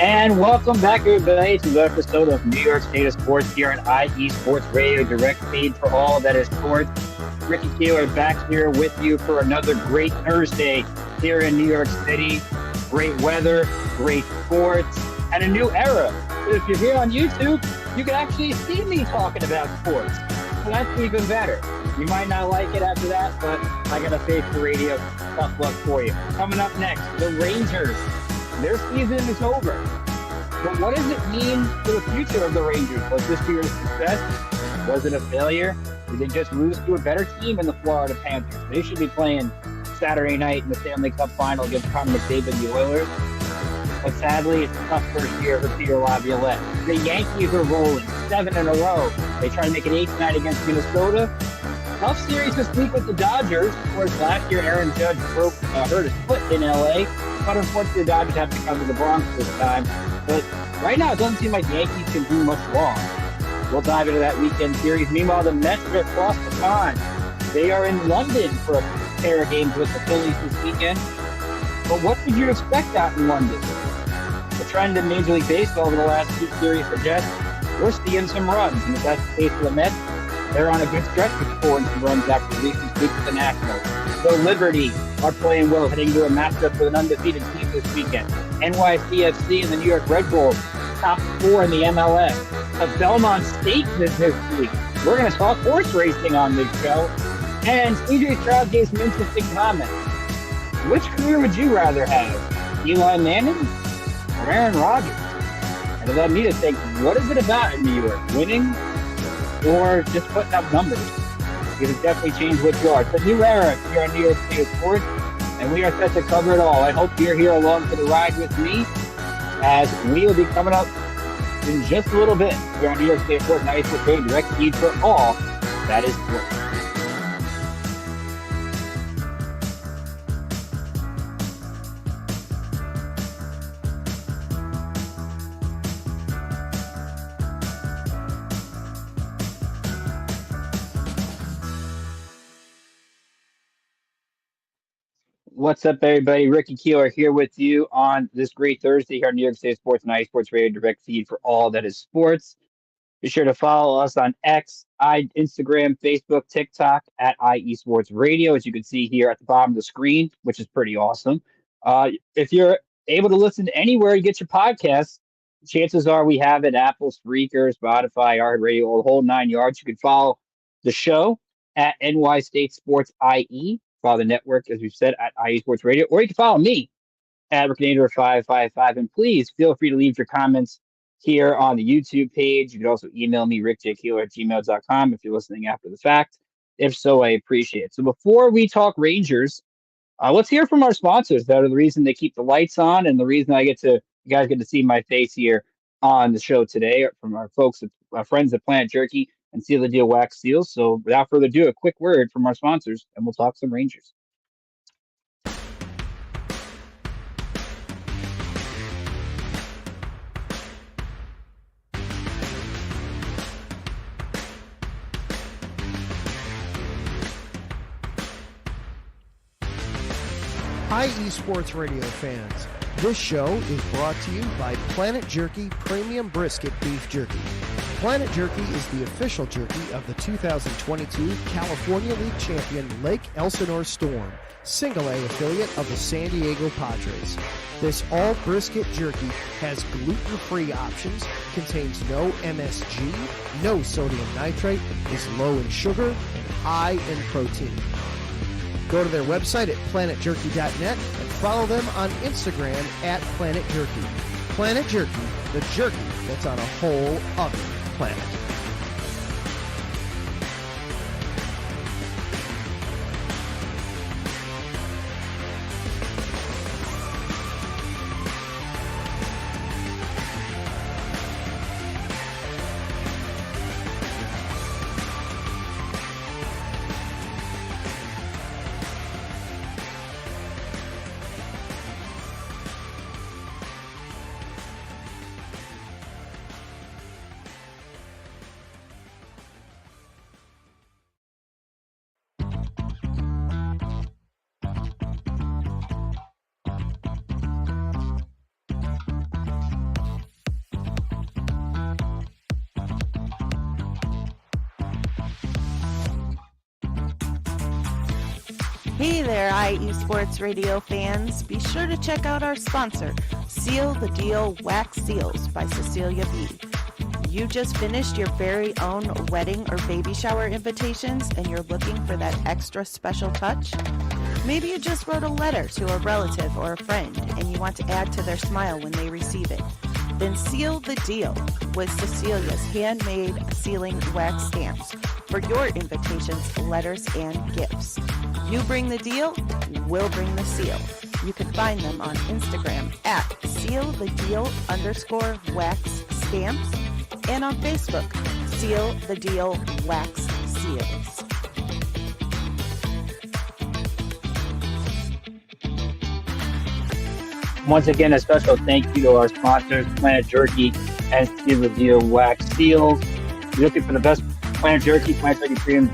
And welcome back, everybody, to the episode of New York State of Sports here on IE Sports Radio, direct feed for all that is sports. Ricky Keeler back here with you for another great Thursday here in New York City. Great weather, great sports, and a new era. So if you're here on YouTube, you can actually see me talking about sports. So that's even better. You might not like it after that, but I got a face for radio. Tough luck for you. Coming up next, the Rangers. Their season is over. But what does it mean for the future of the Rangers? Was this year's success? Was it a failure? Did they just lose to a better team in the Florida Panthers? They should be playing Saturday night in the Stanley Cup final against Connor McDavid and the Oilers. But sadly, it's a tough first year for Peter Laviolette. The Yankees are rolling 7 in a row. They try to make it 8 tonight against Minnesota. Tough series this week with the Dodgers. Of course, last year Aaron Judge hurt his foot in L.A., but unfortunately the Dodgers have to cover the Bronx this time. But right now it doesn't seem like the Yankees can do much wrong. We'll dive into that weekend series. Meanwhile, the Mets are across the pond. They are in London for a pair of games with the Phillies this weekend. But what did you expect out in London? The trend in Major League Baseball over the last two series suggests we're seeing some runs. And if that's the case for the Mets, they're on a good stretch with scoring some runs after the recent sweep with the Nationals. The Liberty are playing well, heading to a matchup with an undefeated team this weekend. NYCFC and the New York Red Bulls, top 4 in the MLS. The Belmont Stakes is this week. We're going to talk horse racing on this show. And CJ Stroud gave some interesting comments. Which career would you rather have? Eli Manning or Aaron Rodgers? And it led me to think, what is it about in New York? Winning or just putting up numbers? Because it definitely changed what you are. It's a new era here on New York State of Sports, and we are set to cover it all. I hope you're here along for the ride with me, as we will be coming up in just a little bit here on New York State of Sports, nice with a direct feed for all that is sports. What's up, everybody? Ricky Keeler here with you on this great Thursday here on New York State Sports and iSports Radio direct feed for all that is sports. Be sure to follow us on X, Instagram, Facebook, TikTok at IE Sports Radio, as you can see here at the bottom of the screen, which is pretty awesome. If you're able to listen anywhere you get your podcasts, chances are we have it Apple, Spreaker, Spotify, iHeartRadio, the whole 9 yards. You can follow the show at NY State Sports IE. Follow the network, as we've said, at IE Sports Radio, or you can follow me at Rickinator555. And please feel free to leave your comments here on the YouTube page. You can also email me, rickjkeeler@gmail.com, if you're listening after the fact. If so, I appreciate it. So before we talk Rangers, let's hear from our sponsors that are the reason they keep the lights on and the reason you guys get to see my face here on the show today, from our folks, our friends at Planet Jerky and Seal the Deal Wax Seals. So without further ado, a quick word from our sponsors, and we'll talk some Rangers. Hi, eSports Radio fans. This show is brought to you by Planet Jerky Premium Brisket Beef Jerky. Planet Jerky is the official jerky of the 2022 California League champion Lake Elsinore Storm, single-A affiliate of the San Diego Padres. This all-brisket jerky has gluten-free options, contains no MSG, no sodium nitrate, is low in sugar, and high in protein. Go to their website at planetjerky.net and follow them on Instagram at Planet Jerky. Planet Jerky, the jerky that's on a whole other planet. Hey there, IE Sports Radio fans. Be sure to check out our sponsor, Seal the Deal Wax Seals by Cecilia B. You just finished your very own wedding or baby shower invitations and you're looking for that extra special touch? Maybe you just wrote a letter to a relative or a friend and you want to add to their smile when they receive it. Then seal the deal with Cecilia's handmade sealing wax stamps for your invitations, letters, and gifts. You bring the deal, we'll bring the seal. You can find them on Instagram at sealthedeal_wax stamps and on Facebook, Seal the Deal Wax Seals. Once again, a special thank you to our sponsors, Planet Jerky and Seal the Deal Wax Seals. If you're looking for the best Planet Jerky Premium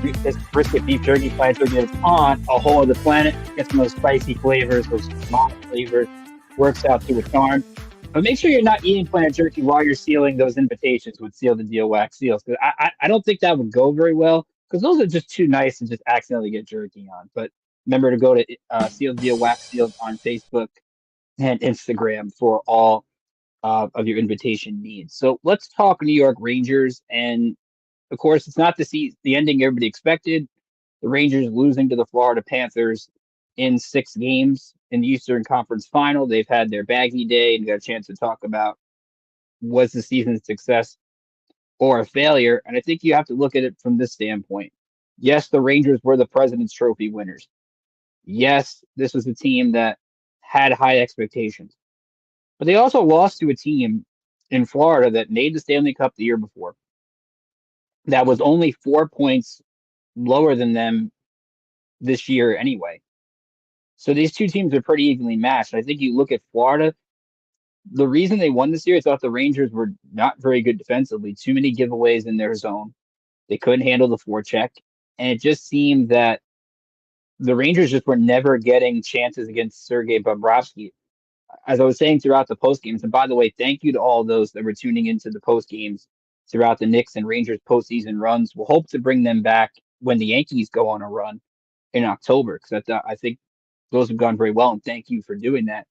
Brisket Beef Jerky, Planet Jerky that's on a whole other planet. Get some of those spicy flavors, those small flavors. Works out to a charm. But make sure you're not eating Planet Jerky while you're sealing those invitations with Seal the Deal Wax Seals. Because I don't think that would go very well, because those are just too nice and just accidentally get jerky on. But remember to go to Seal the Deal Wax Seals on Facebook and Instagram for all of your invitation needs. So let's talk New York Rangers. And of course, it's not the ending everybody expected. The Rangers losing to the Florida Panthers in 6 games in the Eastern Conference Final. They've had their baggy day and got a chance to talk about was the season's success or a failure. And I think you have to look at it from this standpoint. Yes, the Rangers were the President's Trophy winners. Yes, this was a team that had high expectations. But they also lost to a team in Florida that made the Stanley Cup the year before. That was only 4 points lower than them this year anyway. So these two teams are pretty evenly matched. I think you look at Florida, the reason they won this year, I thought the Rangers were not very good defensively. Too many giveaways in their zone. They couldn't handle the forecheck. And it just seemed that the Rangers just were never getting chances against Sergei Bobrovsky. As I was saying throughout the post games, and by the way, thank you to all those that were tuning into the post games throughout the Knicks and Rangers postseason runs. We'll hope to bring them back when the Yankees go on a run in October, because I think those have gone very well, and thank you for doing that.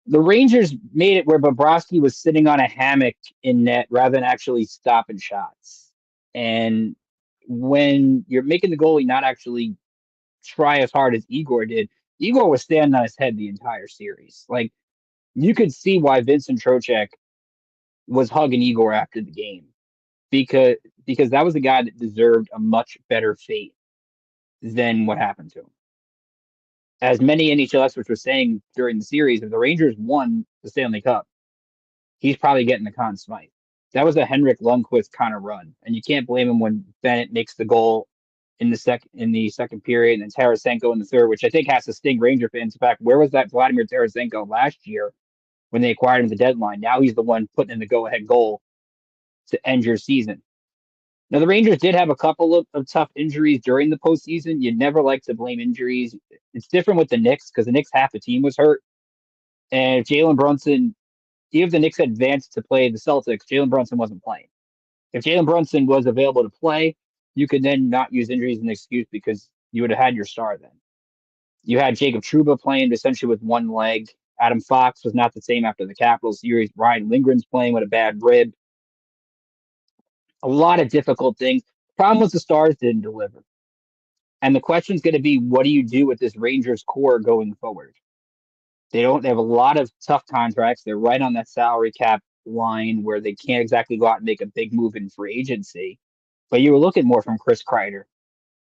The Rangers made it where Bobrovsky was sitting on a hammock in net rather than actually stopping shots. And when you're making the goalie not actually try as hard as Igor did, Igor was standing on his head the entire series. Like, you could see why Vincent Trocheck was hugging Igor after the game, because that was a guy that deserved a much better fate than what happened to him. As many NHL experts were saying during the series, if the Rangers won the Stanley Cup, he's probably getting the Conn Smythe. That was a Henrik Lundqvist kind of run, and you can't blame him when Bennett makes the goal in the second period, and then Tarasenko in the third, which I think has to sting Ranger fans. In fact, where was that Vladimir Tarasenko last year when they acquired him at the deadline? Now he's the one putting in the go-ahead goal to end your season. Now, the Rangers did have a couple of tough injuries during the postseason. You never like to blame injuries. It's different with the Knicks, because the Knicks, half the team was hurt. And if Jalen Brunson, even if the Knicks had advanced to play the Celtics, Jalen Brunson wasn't playing. If Jalen Brunson was available to play, you could then not use injuries as an excuse, because you would have had your star then. You had Jacob Trouba playing essentially with one leg. Adam Fox was not the same after the Capitals series. Ryan Lindgren's playing with a bad rib. A lot of difficult things. Problem was the Stars didn't deliver. And the question is going to be, what do you do with this Rangers core going forward? They have a lot of tough contracts. They're right on that salary cap line where they can't exactly go out and make a big move in free agency. But you were looking more from Chris Kreider,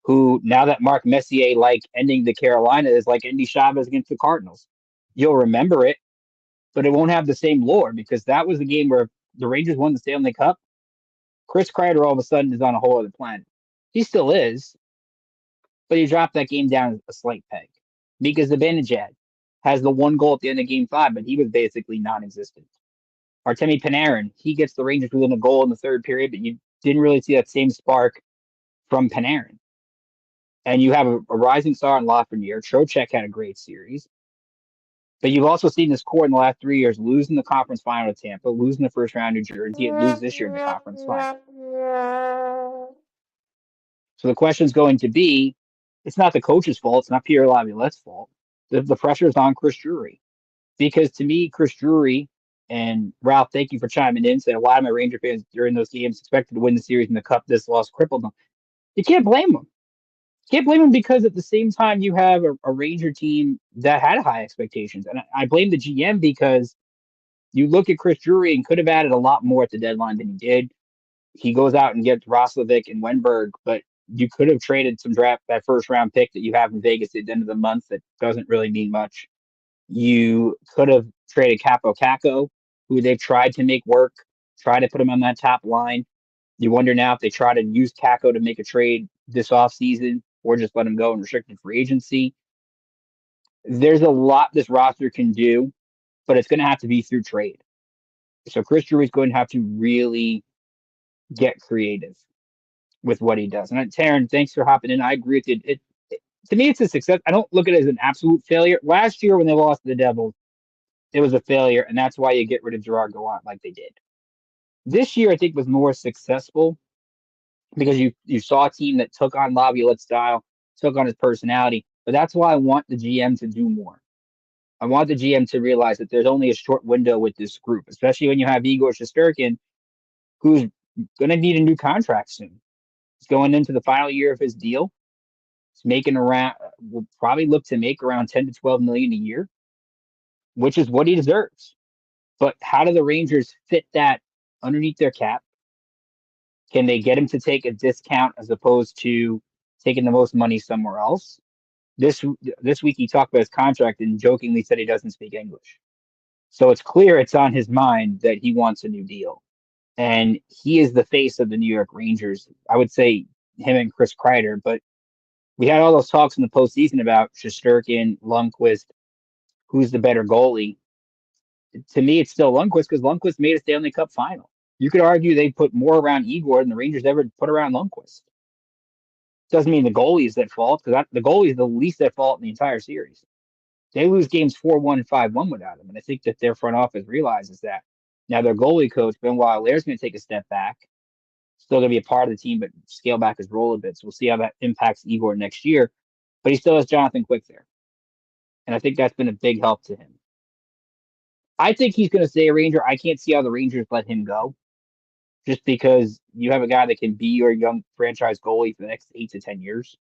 who, now that Mark Messier ending the Carolina is like Andy Chavez against the Cardinals. You'll remember it, but it won't have the same lore, because that was the game where the Rangers won the Stanley Cup. Chris Kreider all of a sudden is on a whole other planet. He still is, but he dropped that game down a slight peg. Mika Zibanejad has the one goal at the end of Game 5, but he was basically non-existent. Artemi Panarin, he gets the Rangers within a goal in the third period, but you didn't really see that same spark from Panarin. And you have a rising star in Lafreniere. Trocheck had a great series. But you've also seen this core in the last 3 years losing the conference final to Tampa, losing the first round to New Jersey, and lose this year in the conference final. So the question is going to be, It's not the coach's fault. It's not Pierre Laviolette's fault. The pressure is on Chris Drury. Because to me, Chris Drury and Ralph, thank you for chiming in, said a lot of my Ranger fans during those games expected to win the series and the cup. This loss crippled them. You can't blame them. Can't blame them because at the same time you have a Ranger team that had high expectations. And I blame the GM because you look at Chris Drury and could have added a lot more at the deadline than he did. He goes out and gets Roslovic and Wenberg, but you could have traded some draft that first round pick that you have in Vegas at the end of the month that doesn't really mean much. You could have traded Capo Caco, who they've tried to make work, try to put him on that top line. You wonder now if they try to use Caco to make a trade this offseason or just let him go in restricted free agency. There's a lot this roster can do, but it's going to have to be through trade. So Chris Drury is going to have to really get creative with what he does. And Taryn, thanks for hopping in. I agree with you. To me, it's a success. I don't look at it as an absolute failure. Last year when they lost to the Devils, it was a failure, and that's why you get rid of Gerard Gallant like they did. This year, I think, was more successful because you saw a team that took on Laviolette's style, took on his personality. But that's why I want the GM to do more. I want the GM to realize that there's only a short window with this group, especially when you have Igor Shesterkin, who's going to need a new contract soon. He's going into the final year of his deal. He's making around, will probably look to make around 10 to 12 million a year, which is what he deserves. But how do the Rangers fit that underneath their cap? Can they get him to take a discount as opposed to taking the most money somewhere else? This week he talked about his contract and jokingly said he doesn't speak English. So it's clear it's on his mind that he wants a new deal. And he is the face of the New York Rangers. I would say him and Chris Kreider, but we had all those talks in the postseason about Shesterkin, Lundqvist, who's the better goalie. To me, it's still Lundqvist because Lundqvist made a Stanley Cup final. You could argue they put more around Igor than the Rangers ever put around Lundqvist. Doesn't mean the goalie is at fault because the goalie is the least at fault in the entire series. They lose games 4-1, 5-1 without him, and I think that their front office realizes that. Now their goalie coach, Benoit Allaire's going to take a step back. Still going to be a part of the team, but scale back his role a bit. So we'll see how that impacts Igor next year. But he still has Jonathan Quick there. And I think that's been a big help to him. I think he's going to stay a Ranger. I can't see how the Rangers let him go. Just because you have a guy that can be your young franchise goalie for the next 8 to 10 years.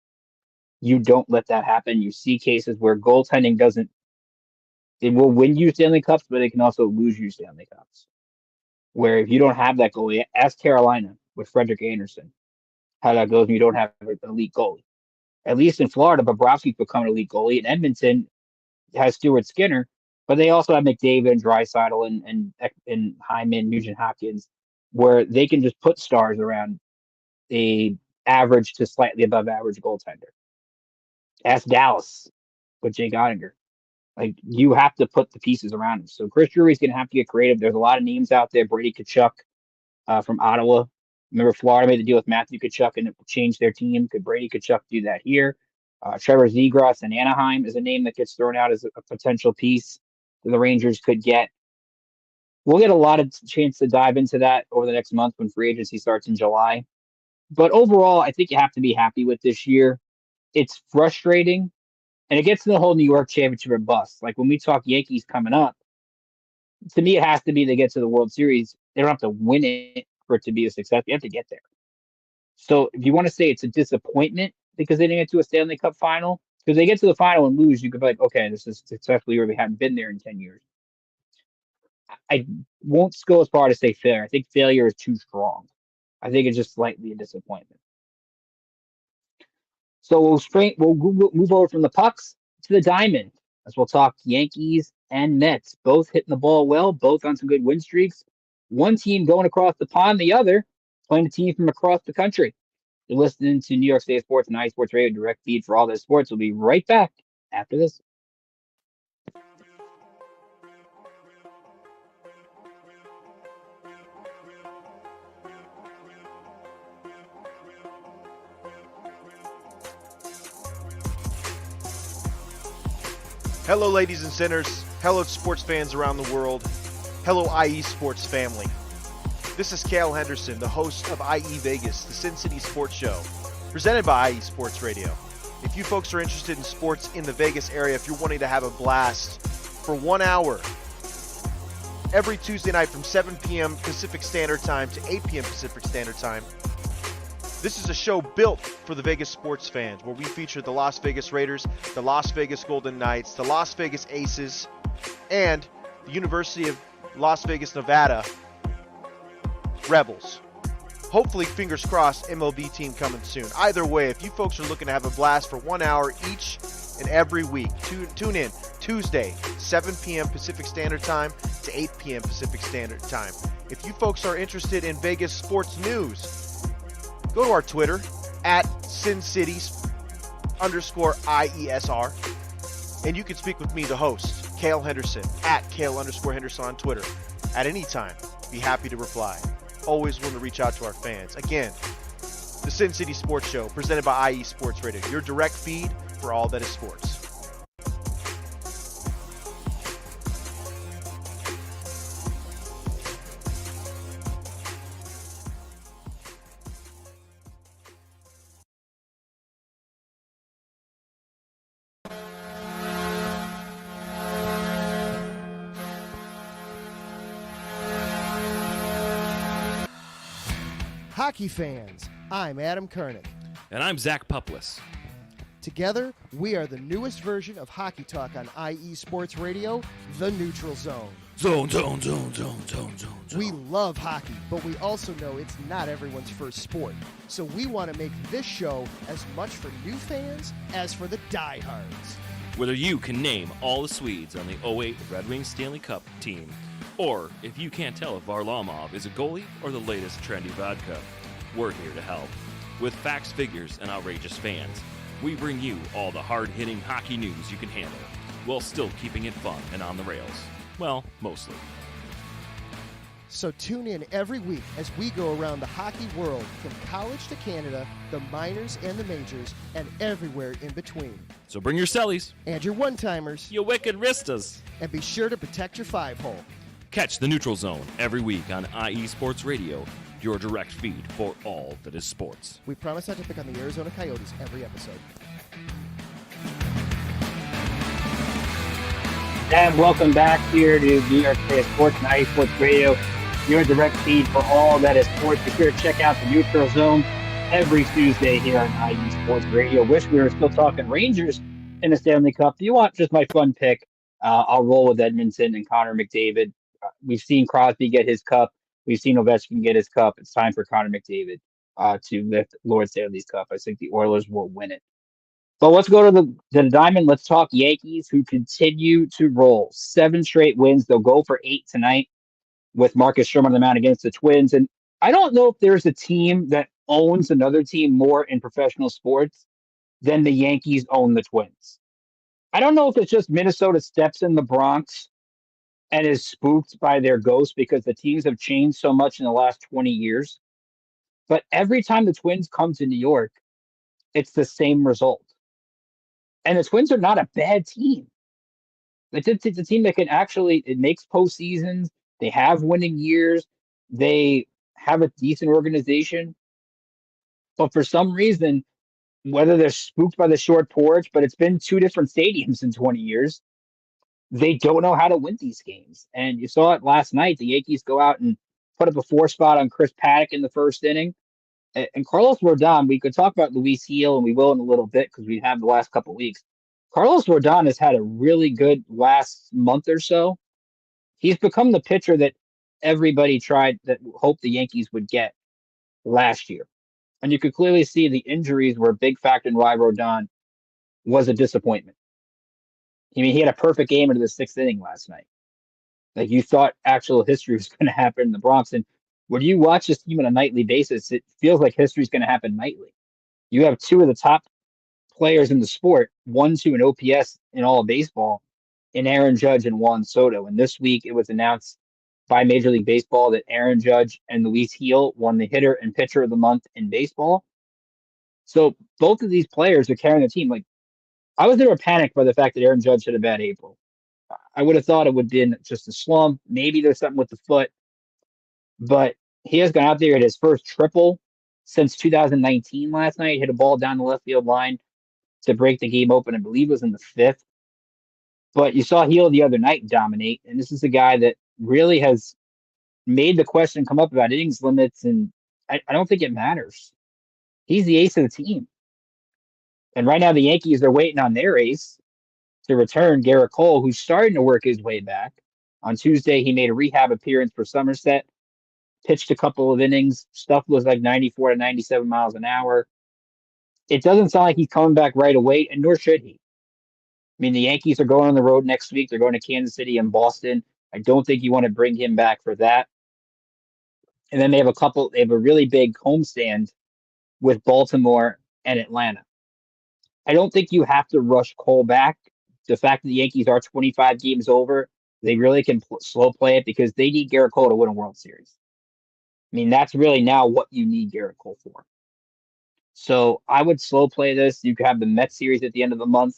You don't let that happen. You see cases where goaltending doesn't. It will win you Stanley Cups, but it can also lose you Stanley Cups. Where if you don't have that goalie, ask Carolina with Frederik Andersen how that goes when you don't have an elite goalie. At least in Florida, Bobrovsky's become an elite goalie. In Edmonton has Stuart Skinner, but they also have McDavid and Draisaitl and Hyman, Nugent Hopkins, where they can just put stars around a average to slightly above average goaltender. Ask Dallas with Jake Ottinger. Like, you have to put the pieces around him. So Chris Drury's going to have to get creative. There's a lot of names out there. Brady Tkachuk from Ottawa. Remember, Florida made the deal with Matthew Tkachuk and it changed their team. Could Brady Tkachuk do that here? Trevor Zegras in Anaheim is a name that gets thrown out as a potential piece that the Rangers could get. We'll get a lot of chance to dive into that over the next month when free agency starts in July. But overall, I think you have to be happy with this year. It's frustrating. And it gets to the whole New York championship or bust. Like when we talk Yankees coming up, to me, it has to be they get to the World Series. They don't have to win it for it to be a success. They have to get there. So if you want to say it's a disappointment because they didn't get to a Stanley Cup final, because they get to the final and lose, you could be like, okay, this is successful year. We haven't been there in 10 years. I won't go as far to say failure. I think failure is too strong. I think it's just slightly a disappointment. So we'll move over from the pucks to the diamond as we'll talk Yankees and Mets, both hitting the ball well, both on some good win streaks. One team going across the pond, the other playing a team from across the country. You're listening to New York State Sports and iSports Radio direct feed for all this sports. We'll be right back after this. Hello, ladies and sinners. Hello, sports fans around the world. Hello, IE Sports family. This is Cal Henderson, the host of IE Vegas, the Sin City Sports Show, presented by IE Sports Radio. If you folks are interested in sports in the Vegas area, if you're wanting to have a blast for 1 hour every Tuesday night from 7 p.m. Pacific Standard Time to 8 p.m. Pacific Standard Time, this is a show built for the Vegas sports fans where we feature the Las Vegas Raiders, the Las Vegas Golden Knights, the Las Vegas Aces, and the University of Las Vegas, Nevada Rebels. Hopefully, fingers crossed, MLB team coming soon. Either way, if you folks are looking to have a blast for 1 hour each and every week, tune in Tuesday, 7 p.m. Pacific Standard Time to 8 p.m. Pacific Standard Time. If you folks are interested in Vegas sports news, go to our Twitter at SinCities_IESR, and you can speak with me, the host, Cale Henderson, at Cale_Henderson on Twitter at any time. Be happy to reply. Always willing to reach out to our fans. Again, the Sin City Sports Show, presented by IE Sports Radio, your direct feed for all that is sports. Hockey fans, I'm Adam Kernick. And I'm Zach Puplis. Together, we are the newest version of Hockey Talk on IE Sports Radio, The Neutral Zone. Zone. We love hockey, but we also know it's not everyone's first sport. So we want to make this show as much for new fans as for the diehards. Whether you can name all the Swedes on the '08 Red Wings Stanley Cup team, or if you can't tell if Varlamov is a goalie or the latest trendy vodka, we're here to help. With facts, figures, and outrageous fans, we bring you all the hard-hitting hockey news you can handle, while still keeping it fun and on the rails. Well, mostly. So tune in every week as we go around the hockey world, from college to Canada, the minors and the majors, and everywhere in between. So bring your cellies, And your one-timers, you wicked wristas. and be sure to protect your five-hole. Catch the Neutral Zone every week on IE Sports Radio, your direct feed for all that is sports. We promise not to pick on the Arizona Coyotes every episode. And welcome back here to New York State Sports and IE Sports Radio, your direct feed for all that is sports. Be sure to check out the Neutral Zone every Tuesday here on IE Sports Radio. Wish we were still talking Rangers in the Stanley Cup. If you want just my fun pick, I'll roll with Edmonton and Connor McDavid. We've seen Crosby get his cup. We've seen Ovechkin get his cup. It's time for Connor McDavid to lift Lord Stanley's Cup. I think the Oilers will win it. But let's go to the Diamond. Let's talk Yankees, who continue to roll. 7 straight wins. They'll go for 8 tonight with Marcus Sherman on the mound against the Twins. And I don't know if there's a team that owns another team more in professional sports than the Yankees own the Twins. I don't know if it's just Minnesota steps in the Bronx and is spooked by their ghost because the teams have changed so much in the last 20 years. But every time the Twins come to New York, it's the same result. And the Twins are not a bad team. It's a team that can actually, it makes postseasons. They have winning years. They have a decent organization. But for some reason, whether they're spooked by the short porch, but it's been 2 different stadiums in 20 years, they don't know how to win these games. And you saw it last night. The Yankees go out and put up a 4 spot on Chris Paddock in the first inning. And Carlos Rodon, we could talk about Luis Gil, and we will in a little bit because we have the last couple of weeks. Carlos Rodon has had a really good last month or so. He's become the pitcher that everybody hoped the Yankees would get last year. And you could clearly see the injuries were a big factor in why Rodon was a disappointment. I mean, he had a perfect game into the 6th inning last night. Like, you thought actual history was going to happen in the Bronx. And when you watch this team on a nightly basis, it feels like history is going to happen nightly. You have 2 of the top players in the sport, 1-2 in OPS in all of baseball, in Aaron Judge and Juan Soto. And this week it was announced by Major League Baseball that Aaron Judge and Luis Gil won the hitter and pitcher of the month in baseball. So both of these players are carrying the team. Like, I was never panicked by the fact that Aaron Judge had a bad April. I would have thought it would have been just a slump. Maybe there's something with the foot. But he has gone out there at his first triple since 2019 last night. Hit a ball down the left field line to break the game open. I believe it was in the fifth. But you saw Heel the other night dominate, and this is a guy that really has made the question come up about innings limits, and I don't think it matters. He's the ace of the team. And right now the Yankees are waiting on their ace to return, Garrett Cole, who's starting to work his way back. On Tuesday, he made a rehab appearance for Somerset, pitched a couple of innings. Stuff was like 94 to 97 miles an hour. It doesn't sound like he's coming back right away, and nor should he. I mean, the Yankees are going on the road next week. They're going to Kansas City and Boston. I don't think you want to bring him back for that. And then they have a really big homestand with Baltimore and Atlanta. I don't think you have to rush Cole back. The fact that the Yankees are 25 games over, they really can slow play it because they need Garrett Cole to win a World Series. I mean, that's really now what you need Garrett Cole for. So I would slow play this. You could have the Mets series at the end of the month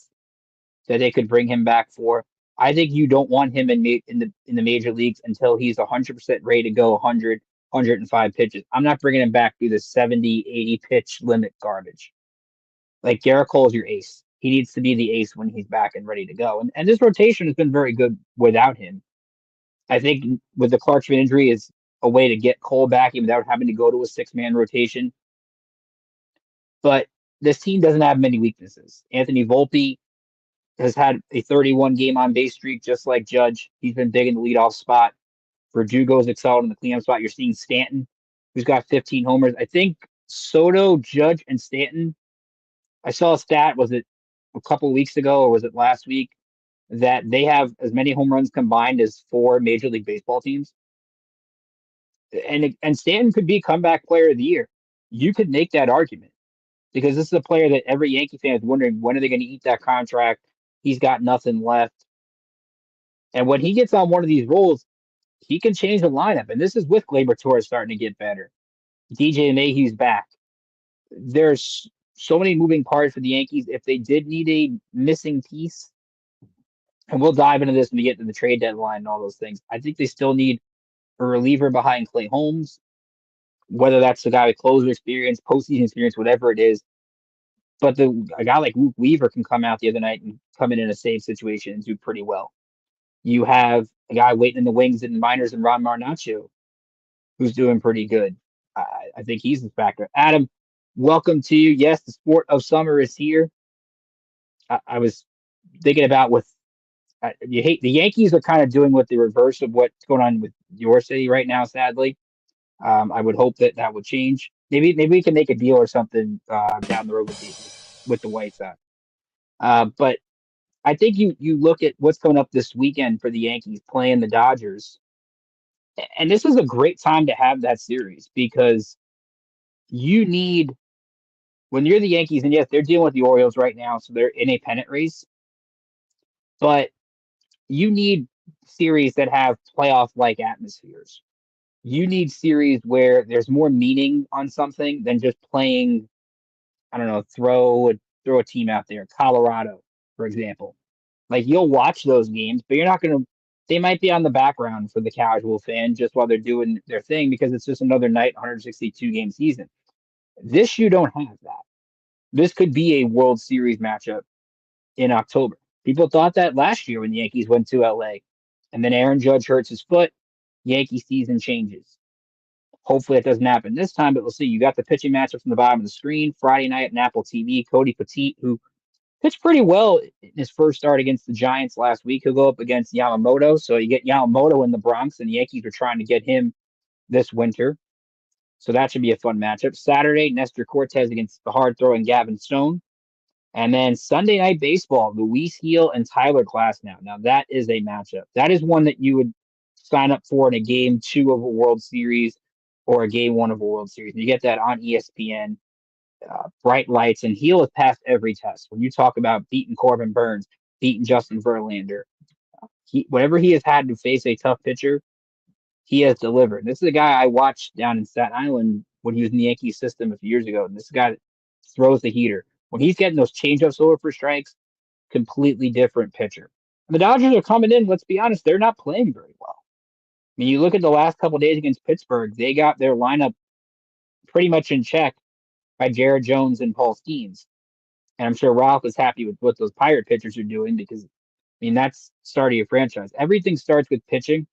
that they could bring him back for. I think you don't want him in the major leagues until he's 100% ready to go 100, 105 pitches. I'm not bringing him back through the 70, 80 pitch limit garbage. Like Garrett Cole is your ace. He needs to be the ace when he's back and ready to go. And this rotation has been very good without him. I think with the Clarkson injury is a way to get Cole back without having to go to a 6-man rotation. But this team doesn't have many weaknesses. Anthony Volpe has had a 31 game on base streak, just like Judge. He's been big in the leadoff spot. Verdugo's excelled in the cleanup spot. You're seeing Stanton, who's got 15 homers. I think Soto, Judge, and Stanton. I saw a stat, was it a couple weeks ago or was it last week, that they have as many home runs combined as 4 Major League Baseball teams. And Stanton could be comeback player of the year. You could make that argument because this is a player that every Yankee fan is wondering, when are they going to eat that contract? He's got nothing left. And when he gets on one of these roles, he can change the lineup. And this is with Gleyber Torres starting to get better. DJ Mayhew's back. There's so many moving parts for the Yankees. If they did need a missing piece, and we'll dive into this when we get to the trade deadline and all those things, I think they still need a reliever behind Clay Holmes, whether that's a guy with closer experience, postseason experience, whatever it is. But a guy like Luke Weaver can come out the other night and come in a save situation and do pretty well. You have a guy waiting in the wings in minors and Ron Marnacho, who's doing pretty good. I think he's the factor. Adam, welcome to you. Yes, the sport of summer is here. I was thinking about the Yankees are kind of doing what the reverse of what's going on with your city right now, sadly. I would hope that would change. Maybe we can make a deal or something down the road with the White Sox. But I think you look at what's coming up this weekend for the Yankees playing the Dodgers, and this is a great time to have that series because you need, when you're the Yankees, and yes, they're dealing with the Orioles right now, so they're in a pennant race, but you need series that have playoff-like atmospheres. You need series where there's more meaning on something than just playing, I don't know, throw a team out there. Colorado, for example. Like, you'll watch those games, but you're not going to, they might be on the background for the casual fan just while they're doing their thing because it's just another night, 162 game season. This, you don't have that. This could be a World Series matchup in October. People thought that last year when the Yankees went to LA, and then Aaron Judge hurts his foot, Yankee season changes. Hopefully it doesn't happen this time, but we'll see. You got the pitching matchup from the bottom of the screen Friday night on Apple TV. Cody Petit, who pitched pretty well in his first start against the Giants last week. He'll go up against Yamamoto. So you get Yamamoto in the Bronx, and the Yankees are trying to get him this winter. So that should be a fun matchup. Saturday, Nestor Cortez against the hard-throwing Gavin Stone. And then Sunday Night Baseball, Luis Gil and Tyler Glasnow. Now, that is a matchup. That is one that you would sign up for in a Game 2 of a World Series or a Game 1 of a World Series. And you get that on ESPN. Bright lights, and Gil has passed every test. When you talk about beating Corbin Burns, beating Justin Verlander, whenever he has had to face a tough pitcher, he has delivered. This is a guy I watched down in Staten Island when he was in the Yankees system a few years ago, and this guy throws the heater. When he's getting those changeups over for strikes, completely different pitcher. And the Dodgers are coming in, let's be honest, they're not playing very well. I mean, you look at the last couple of days against Pittsburgh, they got their lineup pretty much in check by Jared Jones and Paul Skeens. And I'm sure Ralph is happy with what those Pirate pitchers are doing because, I mean, that's starting your franchise. Everything starts with pitching.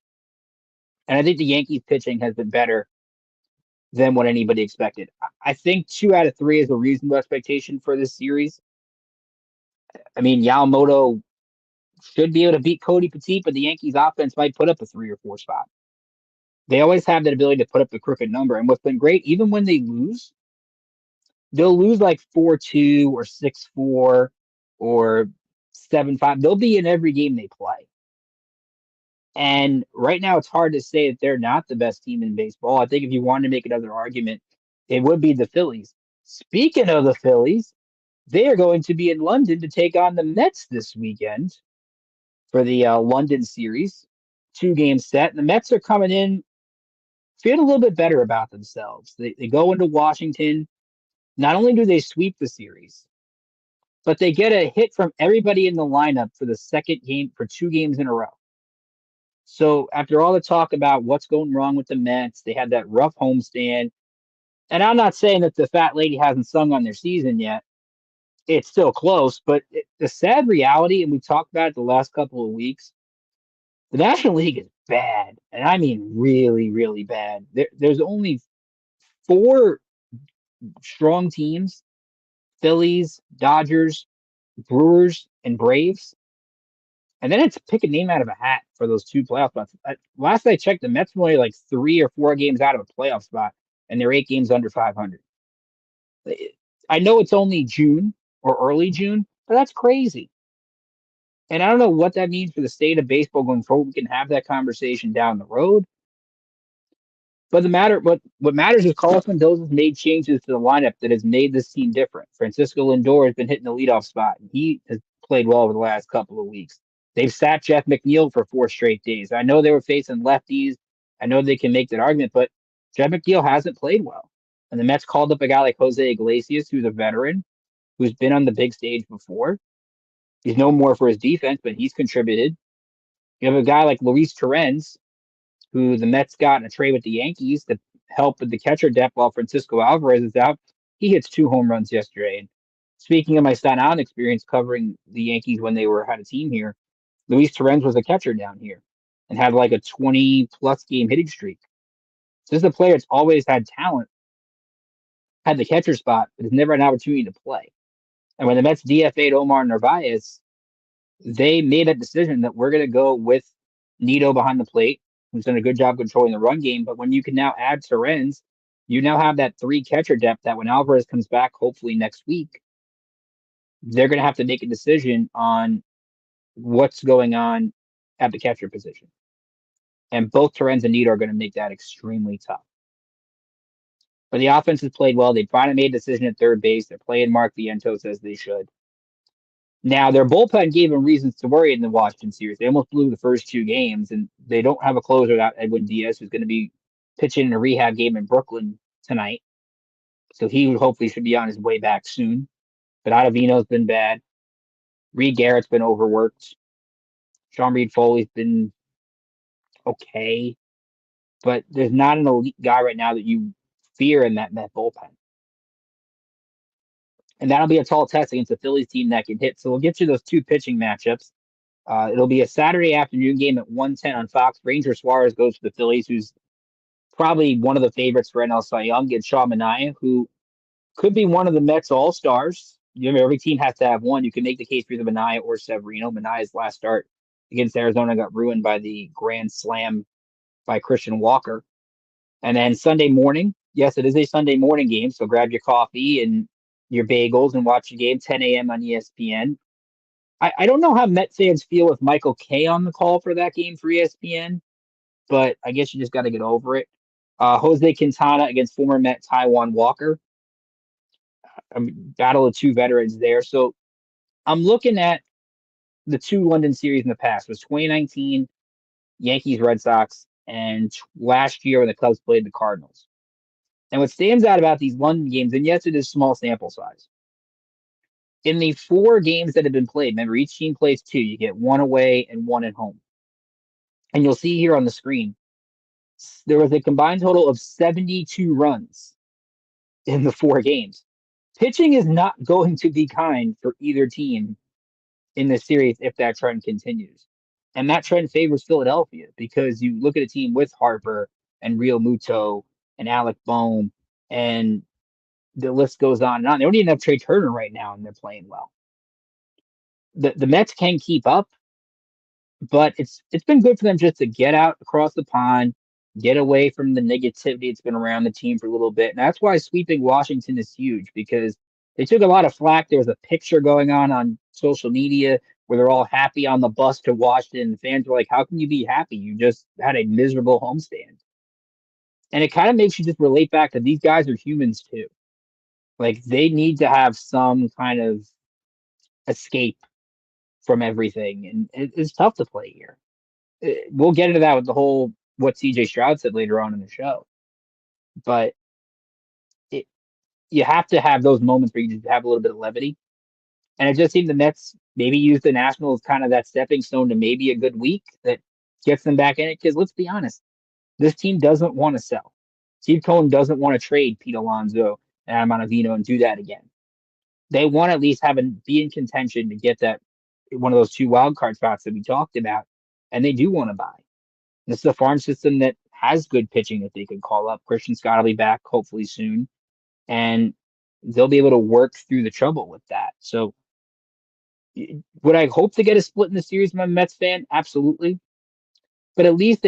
And I think the Yankees pitching has been better than what anybody expected. I think 2 out of 3 is a reasonable expectation for this series. I mean, Yamamoto should be able to beat Cody Petit, but the Yankees offense might put up a 3 or 4 spot. They always have that ability to put up the crooked number. And what's been great, even when they lose, they'll lose like 4-2 or 6-4 or 7-5. They'll be in every game they play. And right now, it's hard to say that they're not the best team in baseball. I think if you wanted to make another argument, it would be the Phillies. Speaking of the Phillies, they are going to be in London to take on the Mets this weekend for the London series. 2-game set. And the Mets are coming in feeling a little bit better about themselves. They go into Washington. Not only do they sweep the series, but they get a hit from everybody in the lineup for the second game for 2 games in a row. So after all the talk about what's going wrong with the Mets, they had that rough homestand. And I'm not saying that the fat lady hasn't sung on their season yet. It's still close, but the sad reality, and we've talked about it the last couple of weeks, the National League is bad. And I mean really, really bad. There's only 4 strong teams: Phillies, Dodgers, Brewers, and Braves. And then it's pick a name out of a hat for those 2 playoff spots. Last I checked, the Mets were only like 3 or 4 games out of a playoff spot, and they're 8 games under 500. I know it's only June or early June, but that's crazy. And I don't know what that means for the state of baseball going forward. We can have that conversation down the road. But what matters is Carlos Mendoza's made changes to the lineup that has made this team different. Francisco Lindor has been hitting the leadoff spot, and he has played well over the last couple of weeks. They've sat Jeff McNeil for 4 straight days. I know they were facing lefties. I know they can make that argument, but Jeff McNeil hasn't played well. And the Mets called up a guy like Jose Iglesias, who's a veteran, who's been on the big stage before. He's known more for his defense, but he's contributed. You have a guy like Luis Torrens, who the Mets got in a trade with the Yankees to help with the catcher depth while Francisco Alvarez is out. He hits 2 home runs yesterday. And speaking of my Staten Island experience covering the Yankees when they had a team here, Luis Torrens was a catcher down here and had like a 20-plus game hitting streak. So this is a player that's always had talent, had the catcher spot, but has never had an opportunity to play. And when the Mets DFA'd Omar Narvaez, they made a decision that we're going to go with Nito behind the plate, who's done a good job controlling the run game. But when you can now add Torrens, you now have that 3 catcher depth that when Alvarez comes back, hopefully next week, they're going to have to make a decision on what's going on at the catcher position. And both Torrens and Nito are going to make that extremely tough. But the offense has played well. They finally made a decision at third base. They're playing Mark Vientos as they should. Now, their bullpen gave them reasons to worry in the Washington series. They almost blew the first 2 games, and they don't have a closer without Edwin Diaz, who's going to be pitching in a rehab game in Brooklyn tonight. So he hopefully should be on his way back soon. But Ottavino's been bad. Reed Garrett's been overworked. Sean Reed Foley's been okay. But there's not an elite guy right now that you fear in that Met bullpen. And that'll be a tall test against the Phillies team that can hit. So we'll get you those 2 pitching matchups. It'll be a Saturday afternoon game at 1:10 on Fox. Ranger Suarez goes to the Phillies, who's probably one of the favorites for NL Cy Young, against Shaw Manaea, who could be one of the Mets All-Stars. Every team has to have one. You can make the case for either Manaea or Severino. Manaea's last start against Arizona got ruined by the grand slam by Christian Walker. And then Sunday morning, yes, it is a Sunday morning game, so grab your coffee and your bagels and watch the game, 10 a.m. on ESPN. I don't know how Met fans feel with Michael Kay on the call for that game for ESPN, but I guess you just got to get over it. Jose Quintana against former Met Taijuan Walker. Battle of 2 veterans there. So I'm looking at the 2 London series in the past. It was 2019 Yankees Red Sox and last year when the Cubs played the Cardinals. And what stands out about these London games, and yes, it is small sample size. In the 4 games that have been played, remember each team plays 2. You get 1 away and 1 at home. And you'll see here on the screen, there was a combined total of 72 runs in the 4 games. Pitching is not going to be kind for either team in this series if that trend continues. And that trend favors Philadelphia because you look at a team with Harper and Real Muto and Alec Bohm, and the list goes on and on. They don't even have Trey Turner right now, and they're playing well. The Mets can keep up, but it's been good for them just to get out across the pond, get away from the negativity that's been around the team for a little bit. And that's why sweeping Washington is huge because they took a lot of flack. There was a picture going on social media where they're all happy on the bus to Washington. The fans were like, how can you be happy? You just had a miserable homestand. And it kind of makes you just relate back to these guys are humans too. Like they need to have some kind of escape from everything. And it's tough to play here. We'll get into that with the whole what CJ Stroud said later on in the show. But it, you have to have those moments where you just have a little bit of levity. And it just seemed the Mets maybe use the Nationals kind of that stepping stone to maybe a good week that gets them back in it. Because let's be honest, this team doesn't want to sell. Steve Cohen doesn't want to trade Pete Alonso and Adam Ottavino and do that again. They want to at least be in contention to get that one of those 2 wild card spots that we talked about. And they do want to buy. This is a farm system that has good pitching that they could call up. Christian Scott will be back hopefully soon. And they'll be able to work through the trouble with that. So would I hope to get a split in the series? I'm a Mets fan. Absolutely. But at least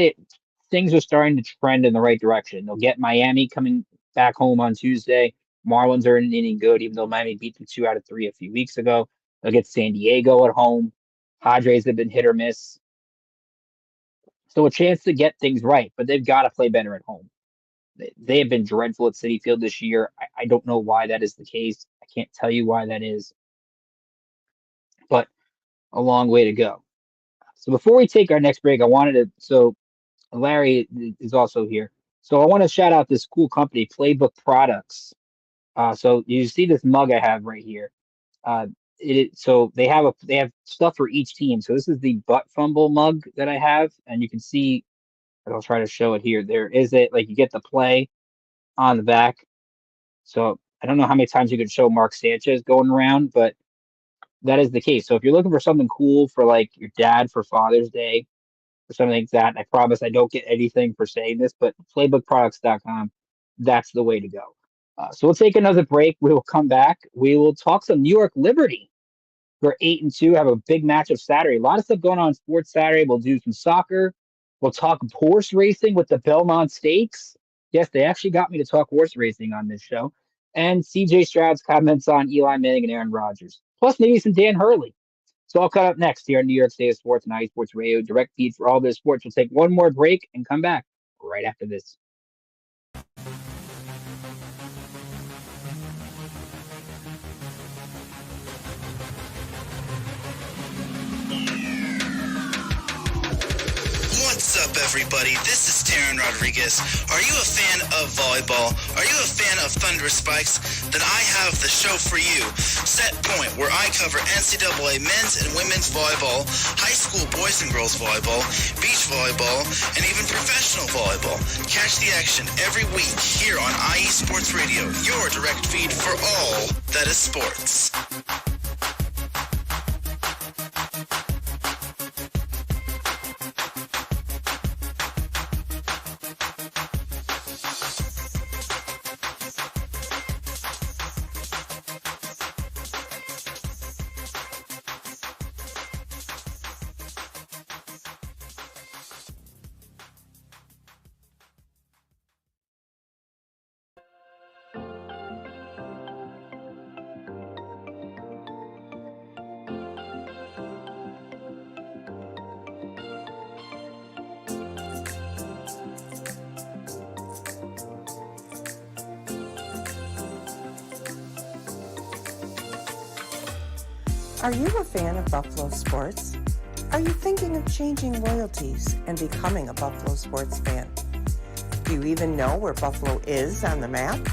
things are starting to trend in the right direction. They'll get Miami coming back home on Tuesday. Marlins are in inning good, even though Miami beat them 2 out of 3 a few weeks ago. They'll get San Diego at home. Padres have been hit or miss. So a chance to get things right, but they've got to play better at home. They have been dreadful at Citi Field this year. I don't know why that is the case. I can't tell you why that is. But a long way to go. So before we take our next break, Larry is also here. So I want to shout out this cool company, Playbook Products. So you see this mug I have right here. So they have stuff for each team. So this is the butt fumble mug that I have, and you can see. I'll try to show it here. There is you get the play on the back. So I don't know how many times you could show Mark Sanchez going around, but that is the case. So if you're looking for something cool for like your dad for Father's Day or something like that, I promise I don't get anything for saying this, but playbookproducts.com, that's the way to go. So we'll take another break. We will come back. We will talk some New York Liberty. We're 8-2, have a big matchup Saturday. A lot of stuff going on in sports Saturday. We'll do some soccer. We'll talk horse racing with the Belmont Stakes. Yes, they actually got me to talk horse racing on this show. And CJ Stroud's comments on Eli Manning and Aaron Rodgers. Plus maybe some Dan Hurley. So I'll cut up next here on New York State of Sports and IE Sports Radio. Direct feed for all their sports. We'll take one more break and come back right after this. What's up, everybody? This is Taryn Rodriguez. Are you a fan of volleyball? Are you a fan of Thunder Spikes? Then I have the show for you. Set Point, where I cover NCAA men's and women's volleyball, high school boys and girls volleyball, beach volleyball, and even professional volleyball. Catch the action every week here on IE Sports Radio, your direct feed for all that is sports. Are you a fan of Buffalo sports? Are you thinking of changing loyalties and becoming a Buffalo sports fan? Do you even know where Buffalo is on the map?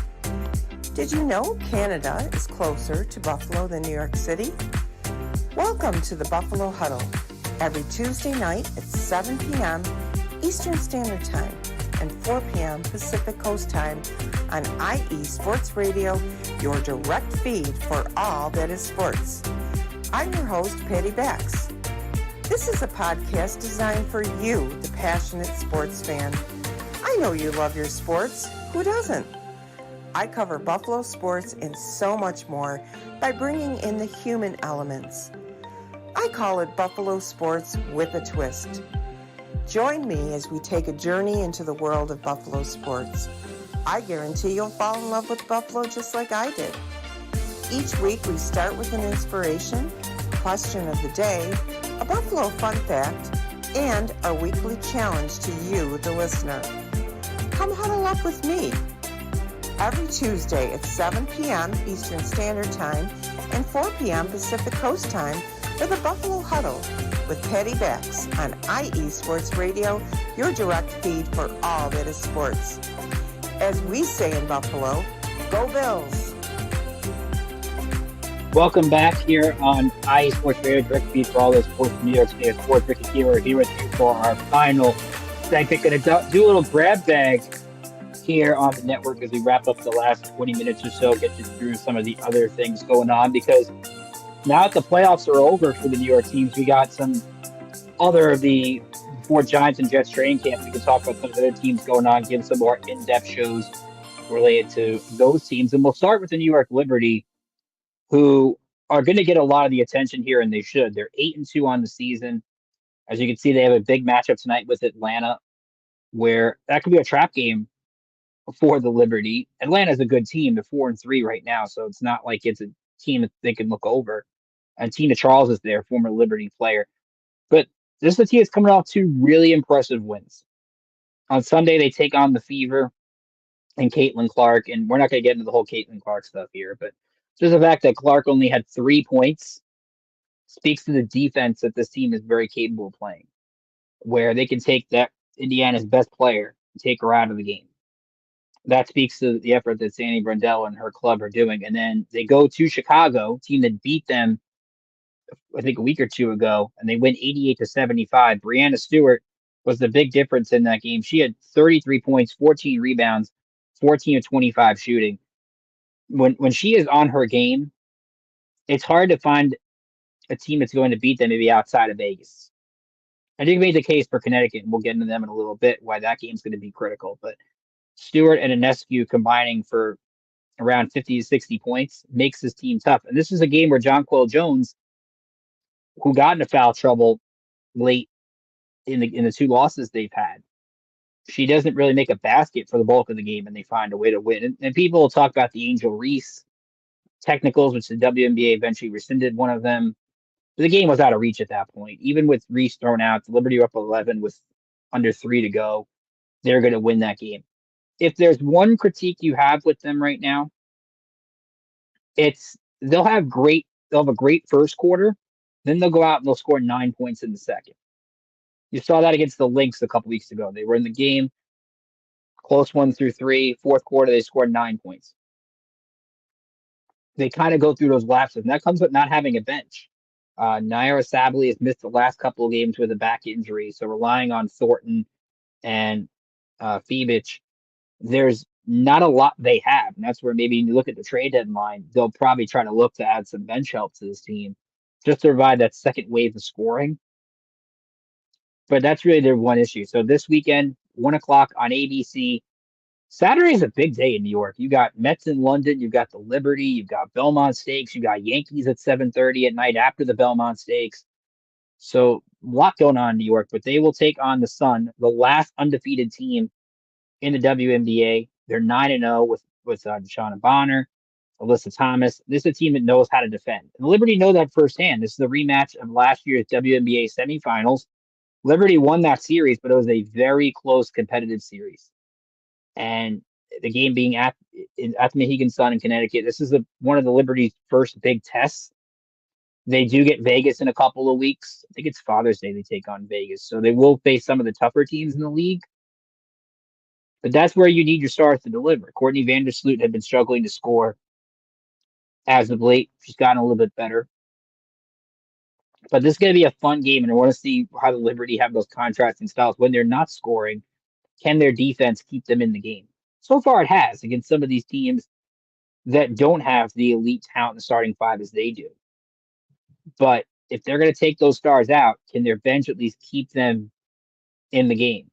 Did you know Canada is closer to Buffalo than New York City? Welcome to the Buffalo Huddle, every Tuesday night at 7 p.m. Eastern Standard Time, and 4 p.m. Pacific Coast Time on IE Sports Radio, your direct feed for all that is sports. I'm your host, Patty Bax. This is a podcast designed for you, the passionate sports fan. I know you love your sports. Who doesn't? I cover Buffalo sports and so much more by bringing in the human elements. I call it Buffalo Sports with a Twist. Join me as we take a journey into the world of Buffalo sports. I guarantee you'll fall in love with Buffalo just like I did. Each week we start with an inspiration, question of the day, a Buffalo fun fact, and our weekly challenge to you, the listener. Come huddle up with me. Every Tuesday at 7 p.m. Eastern Standard Time and 4 p.m. Pacific Coast Time for the Buffalo Huddle with Patty Bax on IE Sports Radio, your direct feed for all that is sports. As we say in Buffalo, go Bills! Welcome back here on IE Sports Radio, direct feed for all those sports from New York State sports. Ricky Keeler here with you for our final segment. Going to do a little grab bag here on the network as we wrap up the last 20 minutes or so, get you through some of the other things going on, because now that the playoffs are over for the New York teams, we got some other of the before Giants and Jets training camp. We can talk about some of the other teams going on, give some more in-depth shows related to those teams. And we'll start with the New York Liberty, who are going to get a lot of the attention here, and they should. They're 8-2 on the season. As you can see, they have a big matchup tonight with Atlanta, where that could be a trap game for the Liberty. Atlanta's a good team. They're 4-3 right now, so it's not like it's a team that they can look over. And Tina Charles is there, former Liberty player. But this is a team that's coming off two really impressive wins. On Sunday, they take on the Fever and Caitlin Clark, and we're not going to get into the whole Caitlin Clark stuff here, but just the fact that Clark only had 3 points speaks to the defense that this team is very capable of playing, where they can take that Indiana's best player and take her out of the game. That speaks to the effort that Sandy Brundell and her club are doing. And then they go to Chicago, team that beat them, I think, a week or two ago, and they win 88-75. Breanna Stewart was the big difference in that game. She had 33 points, 14 rebounds, 14 of 25 shooting. When she is on her game, it's hard to find a team that's going to beat them maybe outside of Vegas. I think made the case for Connecticut, and we'll get into them in a little bit, why that game's going to be critical. But Stewart and Ionescu combining for around 50 to 60 points makes this team tough. And this is a game where Jonquel Jones, who got into foul trouble late in the two losses they've had, she doesn't really make a basket for the bulk of the game, and they find a way to win. And people will talk about the Angel Reese technicals, which the WNBA eventually rescinded one of them. But the game was out of reach at that point. Even with Reese thrown out, the Liberty were up 11 with under 3 to go. They're going to win that game. If there's one critique you have with them right now, it's they'll have a great first quarter, then they'll go out and they'll score 9 points in the second. You saw that against the Lynx a couple weeks ago. They were in the game, close 1 through 3. Fourth quarter, they scored 9 points. They kind of go through those lapses, and that comes with not having a bench. Naira Sabley has missed the last couple of games with a back injury, so relying on Thornton and Fibich, there's not a lot they have. And that's where maybe you look at the trade deadline, they'll probably try to look to add some bench help to this team just to provide that second wave of scoring. But that's really their one issue. So this weekend, 1 o'clock on ABC. Saturday is a big day in New York. You got Mets in London, you've got the Liberty, you've got Belmont Stakes, you got Yankees at 7:30 at night after the Belmont Stakes. So a lot going on in New York, but they will take on the Sun, the last undefeated team in the WNBA. They're 9-0 with Deshauna Bonner, Alyssa Thomas. This is a team that knows how to defend. And the Liberty know that firsthand. This is a rematch of last year's WNBA semifinals. Liberty won that series, but it was a very close competitive series. And the game being at the Mohegan Sun in Connecticut, this is one of the Liberty's first big tests. They do get Vegas in a couple of weeks. I think it's Father's Day they take on Vegas. So they will face some of the tougher teams in the league. But that's where you need your stars to deliver. Courtney Vandersloot had been struggling to score as of late. She's gotten a little bit better. But this is going to be a fun game, and I want to see how the Liberty have those contrasting styles when they're not scoring. can their defense keep them in the game? So far, it has against some of these teams that don't have the elite talent in the starting five as they do. But if they're going to take those stars out, can their bench at least keep them in the game?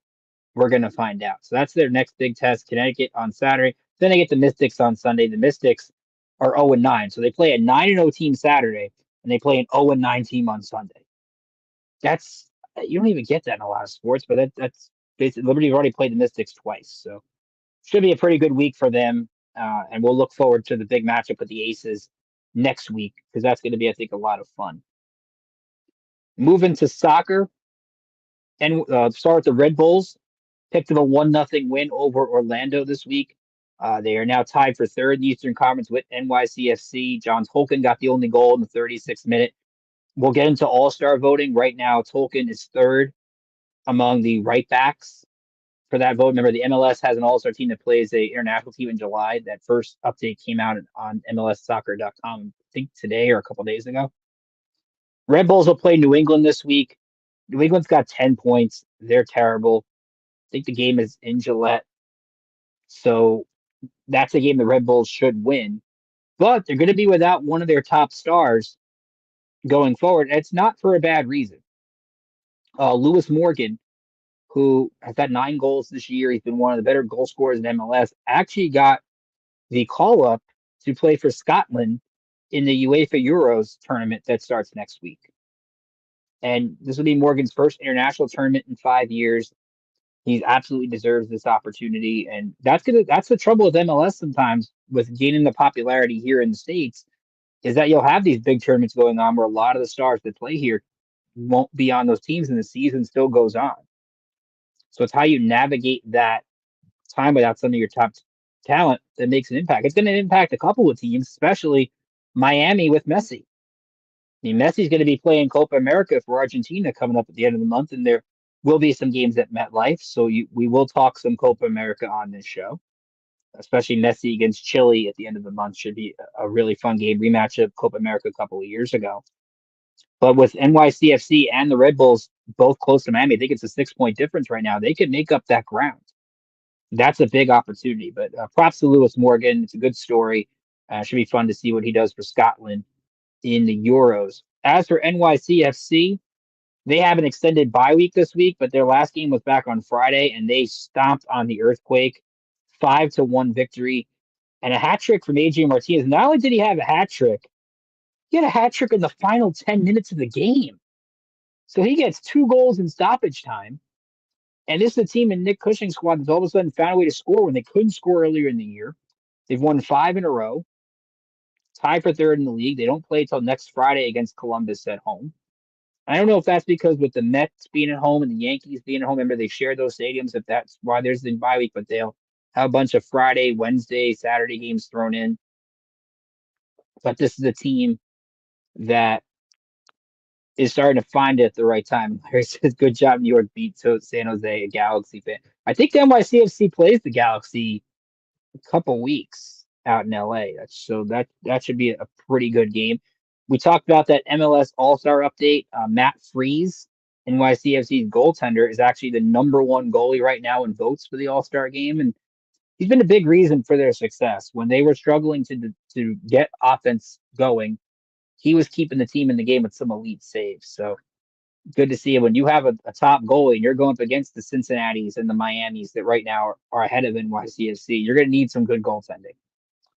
We're going to find out. So that's their next big test. Connecticut on Saturday. Then they get the Mystics on Sunday. The Mystics are 0-9. So they play a 9-0 team Saturday, and they play an 0-9 team on Sunday. That's you don't even get that in a lot of sports, but that's basically Liberty's already played the Mystics twice. So should be a pretty good week for them. And we'll look forward to the big matchup with the Aces next week because that's going to be, I think, a lot of fun. Moving to soccer, and start with the Red Bulls. Picked up a 1-0 win over Orlando this week. They are now tied for third in the Eastern Conference with NYCFC. John Tolkien got the only goal in the 36th minute. We'll get into all-star voting. Right now, Tolkien is third among the right backs for that vote. Remember, the MLS has an all-star team that plays a international team in July. That first update came out on MLSsoccer.com, I think today or a couple days ago. Red Bulls will play New England this week. New England's got 10 points. They're terrible. I think the game is in Gillette. So that's a game the Red Bulls should win. But they're going to be without one of their top stars going forward. And it's not for a bad reason. Lewis Morgan, who has got 9 goals this year, he's been one of the better goal scorers in MLS, actually got the call up to play for Scotland in the UEFA Euros tournament that starts next week. And this will be Morgan's first international tournament in 5 years. He absolutely deserves this opportunity, and that's the trouble with MLS sometimes with gaining the popularity here in the States is that you'll have these big tournaments going on where a lot of the stars that play here won't be on those teams, and the season still goes on. So it's how you navigate that time without some of your top talent that makes an impact. It's going to impact a couple of teams, especially Miami with Messi. I mean, Messi's going to be playing Copa America for Argentina coming up at the end of the month, and there will be some games at MetLife. So we will talk some Copa America on this show, especially Messi against Chile at the end of the month should be a really fun game, rematch of Copa America a couple of years ago. But with NYCFC and the Red Bulls both close to Miami, I think it's a 6-point difference right now. They could make up that ground. That's a big opportunity. But props to Lewis Morgan. It's a good story. Should be fun to see what he does for Scotland in the Euros. As for NYCFC, they have an extended bye week this week, but their last game was back on Friday, and they stomped on the Earthquake, 5-1 victory, and a hat trick from Adrian Martinez. Not only did he have a hat trick, he had a hat trick in the final 10 minutes of the game. So he gets 2 goals in stoppage time. And this is a team in Nick Cushing's squad that's all of a sudden found a way to score when they couldn't score earlier in the year. They've won 5 in a row, tied for third in the league. They don't play until next Friday against Columbus at home. I don't know if that's because with the Mets being at home and the Yankees being at home, remember they share those stadiums, if that's why there's the bye week, but they'll have a bunch of Friday, Wednesday, Saturday games thrown in. But this is a team that is starting to find it at the right time. Larry says, good job, New York beat San Jose, a Galaxy fan. I think the NYCFC plays the Galaxy a couple weeks out in LA. So that should be a pretty good game. We talked about that MLS All-Star update. Matt Freese, NYCFC's goaltender, is actually the number 1 goalie right now in votes for the All-Star game. And he's been a big reason for their success. When they were struggling to get offense going, he was keeping the team in the game with some elite saves. So good to see it. When you have a top goalie and you're going up against the Cincinnatis and the Miamis that right now are ahead of NYCFC, you're going to need some good goaltending.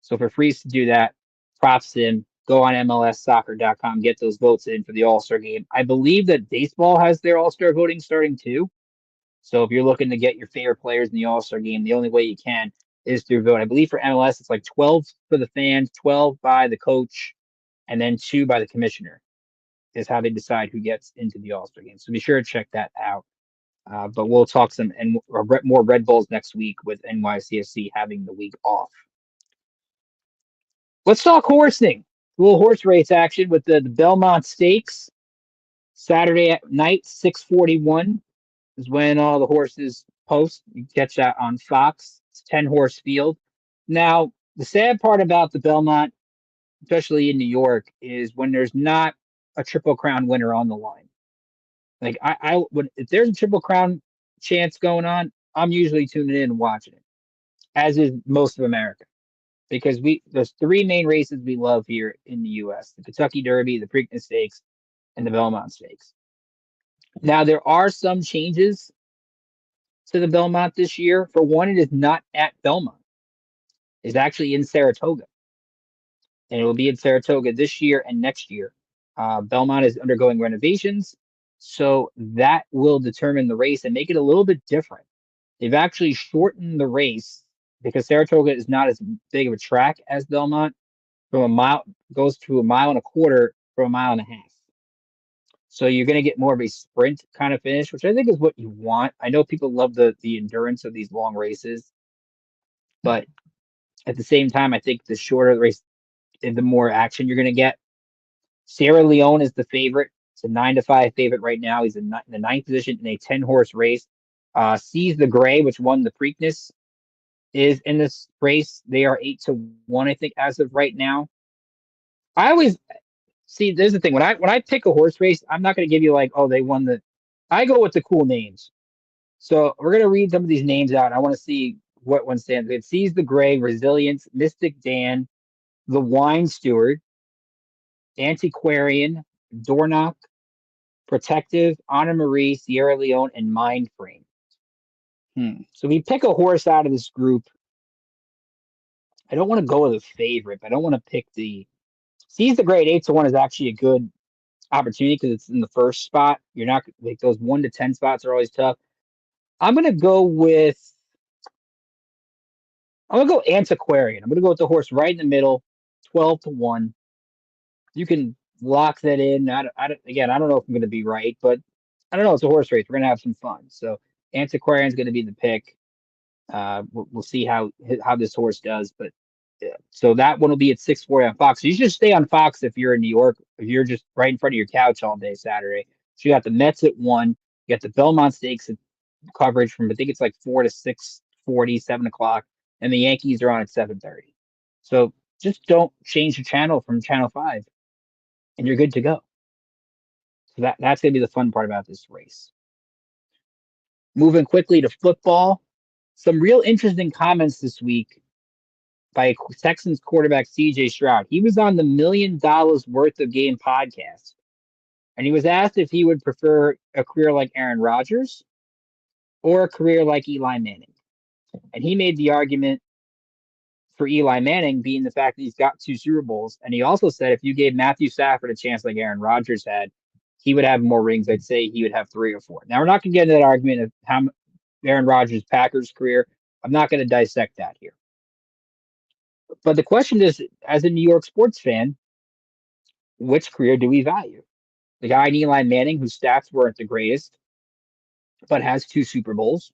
So for Freese to do that, props to him. Go on MLSsoccer.com, get those votes in for the All-Star game. I believe that baseball has their All-Star voting starting too. So if you're looking to get your favorite players in the All-Star game, the only way you can is through vote. I believe for MLS, it's like 12 for the fans, 12 by the coach, and then 2 by the commissioner is how they decide who gets into the All-Star game. So be sure to check that out. But we'll talk more Red Bulls next week with NYCFC having the week off. Let's talk horsing. A little horse race action with the Belmont Stakes. Saturday at night, 6:41 is when all the horses post. You catch that on Fox. It's 10-horse field. Now, the sad part about the Belmont, especially in New York, is when there's not a Triple Crown winner on the line. Like I would, if there's a Triple Crown chance going on, I'm usually tuning in and watching it, as is most of America, because there's three main races we love here in the U.S.: the Kentucky Derby, the Preakness Stakes, and the Belmont Stakes. Now there are some changes to the Belmont this year. For one, it is not at Belmont; it's actually in Saratoga, and it will be in Saratoga this year and next year. Belmont is undergoing renovations, so that will determine the race and make it a little bit different. They've actually shortened the race because Saratoga is not as big of a track as Belmont. From a mile goes to a mile and a quarter from a mile and a half. So you're going to get more of a sprint kind of finish, which I think is what you want. I know people love the endurance of these long races, but at the same time, I think the shorter the race, the more action you're going to get. Sierra Leone is the favorite. It's a 9-5 favorite right now. He's in the ninth position in a 10-horse race. Seize the Gray, which won the Preakness, is in this race. They are 8-1, I think, as of right now. I always see. There's the thing when I pick a horse race, I'm not going to give you like, oh, they won the. I go with the cool names. So we're going to read some of these names out. I want to see what one stands. It Seize the Gray, Resilience, Mystic Dan, the Wine Steward, Antiquarian, Dornock, Protective, Honor Marie, Sierra Leone, and Mind Frame. So we pick a horse out of this group. I don't want to go with a favorite, but I don't want to pick the Seize the Great 8-1 is actually a good opportunity because it's in the first spot. You're not like those 1 to 10 spots are always tough. I'm gonna go Antiquarian. I'm gonna go with the horse right in the middle, 12-1. You can lock that in. Again, I don't know if I'm gonna be right, but I don't know. It's a horse race. We're gonna have some fun. So Antiquarian is gonna be the pick. We'll see how this horse does, but yeah. So that one will be at 6:40 on Fox. So you should stay on Fox if you're in New York. If you're just right in front of your couch all day Saturday. So you got the Mets at 1. You got the Belmont Stakes coverage from I think it's like 4 to 6:40, 7 o'clock, and the Yankees are on at 7:30. So just don't change the channel from Channel 5, and you're good to go. So that's gonna be the fun part about this race. Moving quickly to football, some real interesting comments this week by Texans quarterback CJ Stroud. He was on the $1 Million Worth of Game podcast, and he was asked if he would prefer a career like Aaron Rodgers or a career like Eli Manning. And he made the argument for Eli Manning being the fact that he's got 2 Super Bowls. And he also said if you gave Matthew Stafford a chance like Aaron Rodgers had, he would have more rings. I'd say he would have 3 or 4. Now, we're not going to get into that argument of how Aaron Rodgers' Packers career. I'm not going to dissect that here. But the question is, as a New York sports fan, which career do we value? The guy in Eli Manning, whose stats weren't the greatest, but has 2 Super Bowls,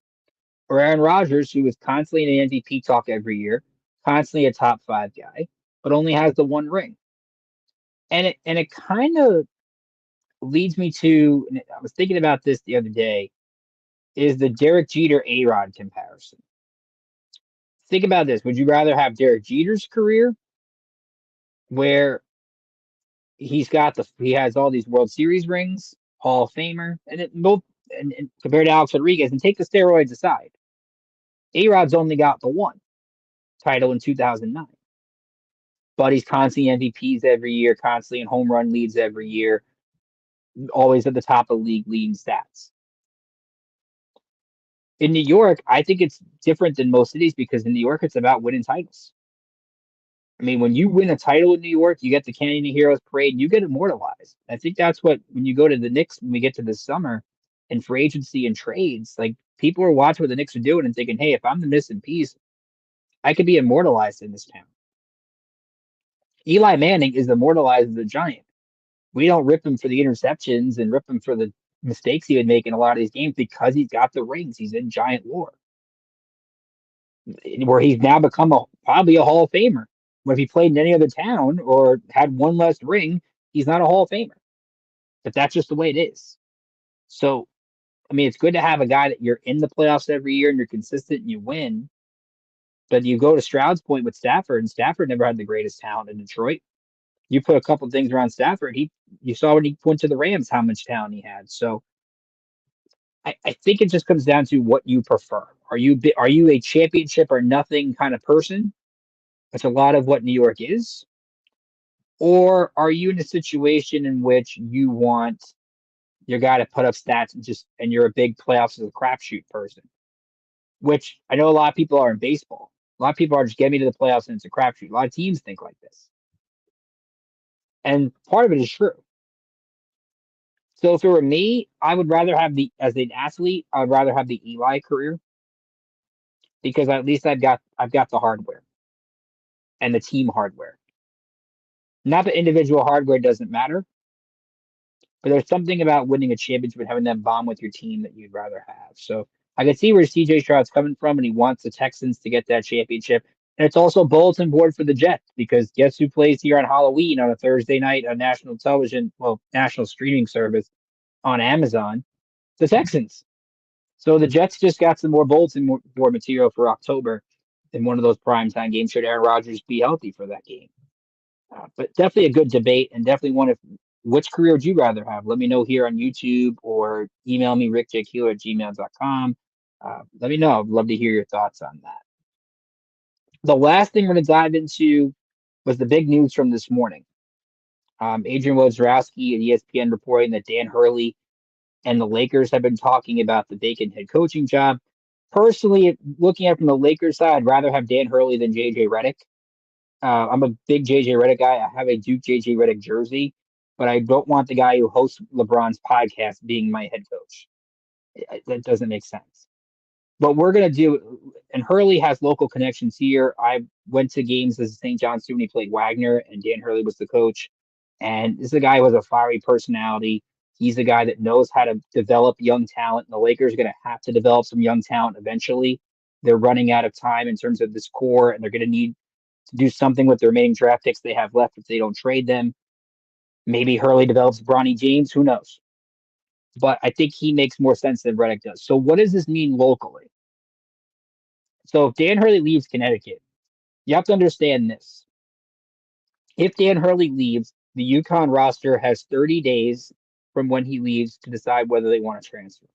or Aaron Rodgers, who is constantly in MVP talk every year, constantly a top 5 guy, but only has the 1 ring. And it kind of leads me to, and I was thinking about this the other day, is the Derek Jeter A-Rod comparison. Think about this. Would you rather have Derek Jeter's career where he has all these World Series rings, Hall of Famer, and compared to Alex Rodriguez, and take the steroids aside, A-Rod's only got the 1 title in 2009. But he's constantly MVPs every year, constantly in home run leads every year, always at the top of league leading stats. In New York, I think it's different than most cities because in New York, it's about winning titles. I mean, when you win a title in New York, you get the Canadian Heroes Parade, and you get immortalized. I think that's what, when you go to the Knicks, when we get to this summer, and free agency and trades, like people are watching what the Knicks are doing and thinking, hey, if I'm the missing piece, I could be immortalized in this town. Eli Manning is immortalized as a Giant. We don't rip him for the interceptions and rip him for the mistakes he would make in a lot of these games because he's got the rings. He's in Giant lore, where he's now become probably a Hall of Famer. But if he played in any other town or had 1 less ring, he's not a Hall of Famer. But that's just the way it is. So, I mean, it's good to have a guy that you're in the playoffs every year and you're consistent and you win. But you go to Stroud's point with Stafford, and Stafford never had the greatest talent in Detroit. You put a couple of things around Stafford, you saw when he went to the Rams how much talent he had. So I think it just comes down to what you prefer. Are you a championship or nothing kind of person? That's a lot of what New York is. Or are you in a situation in which you want your guy to put up stats and you're a big playoffs as a crapshoot person? Which I know a lot of people are in baseball. A lot of people are just get me to the playoffs and it's a crapshoot. A lot of teams think like this. And part of it is true. So if it were me, I would rather have as an athlete, I would rather have the Eli career because at least I've got the hardware and the team hardware. Not that individual hardware doesn't matter, but there's something about winning a championship and having that bond with your team that you'd rather have. So I can see where CJ Stroud's coming from, and he wants the Texans to get that championship. And it's also bulletin board for the Jets because guess who plays here on Halloween on a Thursday night on national television, well, national streaming service on Amazon? The Texans. So the Jets just got some more bulletin board material for October in one of those primetime games. Should Aaron Rodgers be healthy for that game? But definitely a good debate, and definitely one of which career would you rather have? Let me know here on YouTube or email me, rickjkeeler@gmail.com. Let me know. I'd love to hear your thoughts on that. The last thing we're going to dive into was the big news from this morning. Adrian Wojnarowski at ESPN reporting that Dan Hurley and the Lakers have been talking about the vacant head coaching job. Personally, looking at it from the Lakers side, I'd rather have Dan Hurley than JJ Redick. I'm a big JJ Redick guy. I have a Duke JJ Redick jersey, but I don't want the guy who hosts LeBron's podcast being my head coach. That doesn't make sense. But we're going to do, and Hurley has local connections here. I went to games as a St. John's student. He played Wagner, and Dan Hurley was the coach. And this is a guy who has a fiery personality. He's a guy that knows how to develop young talent. And the Lakers are going to have to develop some young talent eventually. They're running out of time in terms of this core, and they're going to need to do something with the remaining draft picks they have left if they don't trade them. Maybe Hurley develops Bronny James. Who knows? But I think he makes more sense than Redick does. So what does this mean locally? So if Dan Hurley leaves Connecticut, you have to understand this. If Dan Hurley leaves, the UConn roster has 30 days from when he leaves to decide whether they want to transfer.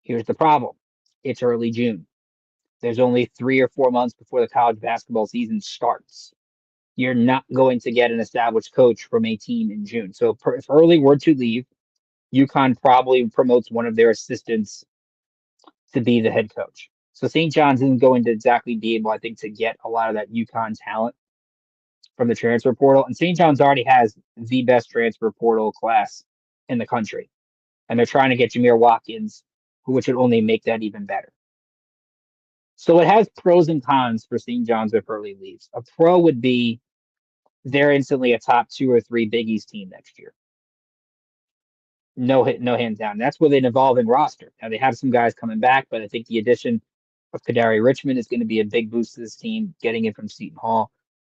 Here's the problem. It's early June. There's only 3 or 4 months before the college basketball season starts. You're not going to get an established coach from a team in June. So if Hurley were to leave, UConn probably promotes one of their assistants to be the head coach. So St. John's isn't going to exactly be able, I think, to get a lot of that UConn talent from the transfer portal. And St. John's already has the best transfer portal class in the country. And they're trying to get Jameer Watkins, which would only make that even better. So it has pros and cons for St. John's if Hurley leaves. A pro would be they're instantly a top 2 or 3 Big East team next year. No hands down. That's with an evolving roster. Now they have some guys coming back, but I think the addition of Kadari Richmond is going to be a big boost to this team, getting it from Seton Hall.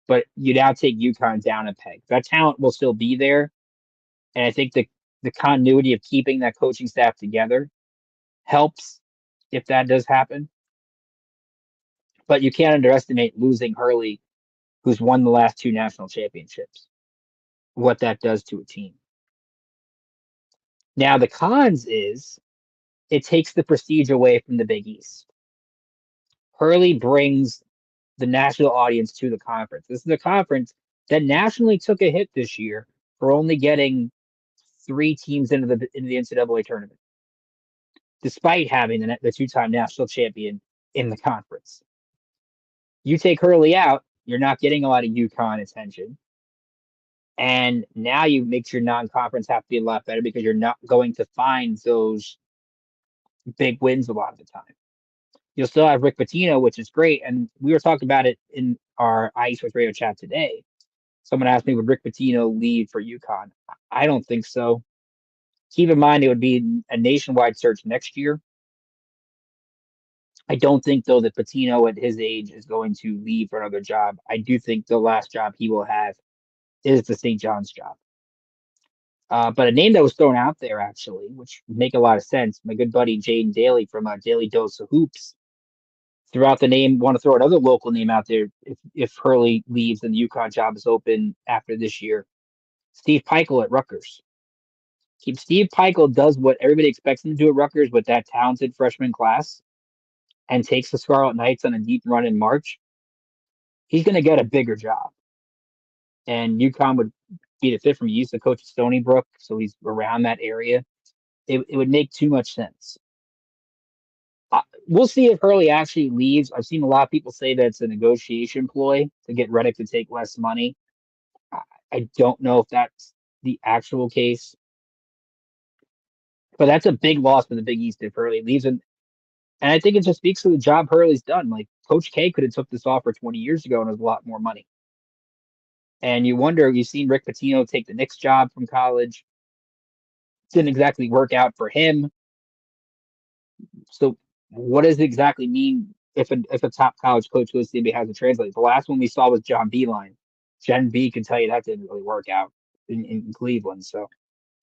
But you now take UConn down a peg. That talent will still be there. And I think the continuity of keeping that coaching staff together helps if that does happen. But you can't underestimate losing Hurley, who's won the last 2 national championships, what that does to a team. Now, the cons is it takes the prestige away from the Big East. Hurley brings the national audience to the conference. This is a conference that nationally took a hit this year for only getting 3 teams into the NCAA tournament, despite having the 2-time national champion in the conference. You take Hurley out, you're not getting a lot of UConn attention. And now you make your non-conference have to be a lot better because you're not going to find those big wins a lot of the time. You'll still have Rick Pitino, which is great. And we were talking about it in our iSports Radio chat today. Someone asked me, would Rick Pitino leave for UConn? I don't think so. Keep in mind, it would be a nationwide search next year. I don't think, though, that Pitino at his age is going to leave for another job. I do think the last job he will have is the St. John's job. But a name that was thrown out there, actually, which would make a lot of sense, my good buddy Jane Daly from Daily Dose of Hoops threw out the name, want to throw another local name out there if Hurley leaves and the UConn job is open after this year. Steve Peichel at Rutgers. If Steve Peichel does what everybody expects him to do at Rutgers with that talented freshman class and takes the Scarlet Knights on a deep run in March, he's going to get a bigger job. And UConn would be the fit from. He used to coach at Stony Brook, so he's around that area. It would make too much sense. We'll see if Hurley actually leaves. I've seen a lot of people say that it's a negotiation ploy to get Reddick to take less money. I don't know if that's the actual case, but that's a big loss for the Big East if Hurley leaves. And I think it just speaks to the job Hurley's done. Like, Coach K could have took this offer 20 years ago and it was a lot more money. And you wonder, you've seen Rick Pitino take the Knicks job from college. Didn't exactly work out for him. So what does it exactly mean if a top college coach goes to the NBA has to translate? The last one we saw was John Beilein. Jen B can tell you that didn't really work out in Cleveland. So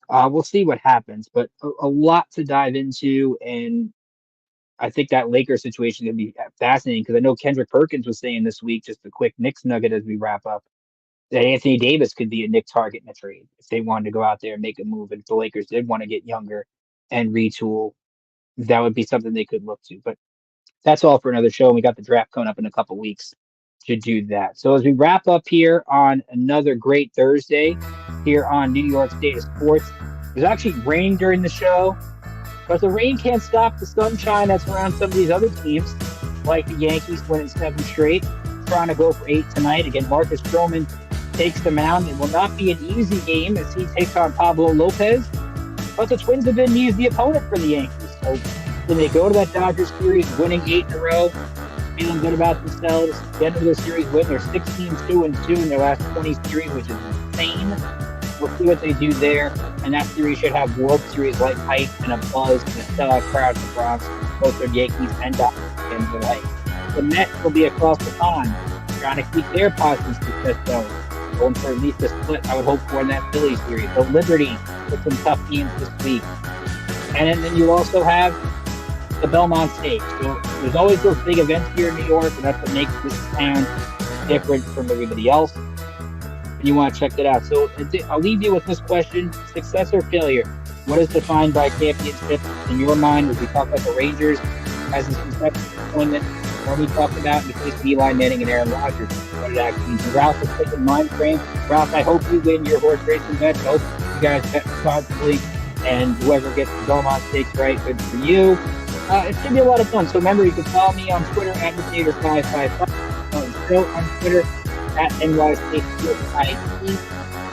we'll see what happens. But a lot to dive into, and I think that Lakers situation is going to be fascinating because I know Kendrick Perkins was saying this week, just a quick Knicks nugget as we wrap up, that Anthony Davis could be a Knicks target in a trade if they wanted to go out there and make a move. And if the Lakers did want to get younger and retool, that would be something they could look to. But that's all for another show. And we got the draft coming up in a couple weeks to do that. So as we wrap up here on another great Thursday here on New York State of Sports, there's actually rain during the show, but the rain can't stop the sunshine that's around some of these other teams, like the Yankees winning 7 straight, trying to go for 8 tonight. Again, Marcus Stroman takes the mound. It will not be an easy game as he takes on Pablo Lopez, but the Twins have been the easy opponent for the Yankees. So when they go to that Dodgers series, winning 8 in a row, feeling good about themselves, get into the series win. They're 16-2-2 in their last 20 series, which is insane. We'll see what they do there. And that series should have World Series-like hype and a buzz and a sellout crowd in the Bronx, both the Yankees and Dodgers fans alike. The Mets will be across the pond, trying to keep their positive success going. Going for at least a split, I would hope for in that Phillies series. The Liberty with some tough games this week. And then you also have the Belmont Stage. So there's always those big events here in New York, and that's what makes this town different from everybody else. And you want to check that out. So I'll leave you with this question: success or failure? What is defined by championship in your mind? As we talk about the Rangers as a successful deployment, or we talked about in the case of Eli Manning and Aaron Rodgers, what it actually means. Ralph is taking mind frame. Ralph, I hope you win your horse racing bet. I hope you guys bet responsibly. And whoever gets the Belmont Stakes right, good for you. It's going to be a lot of fun. So remember, you can follow me on Twitter at Dictator555. Show on Twitter at NYStateSportsIE.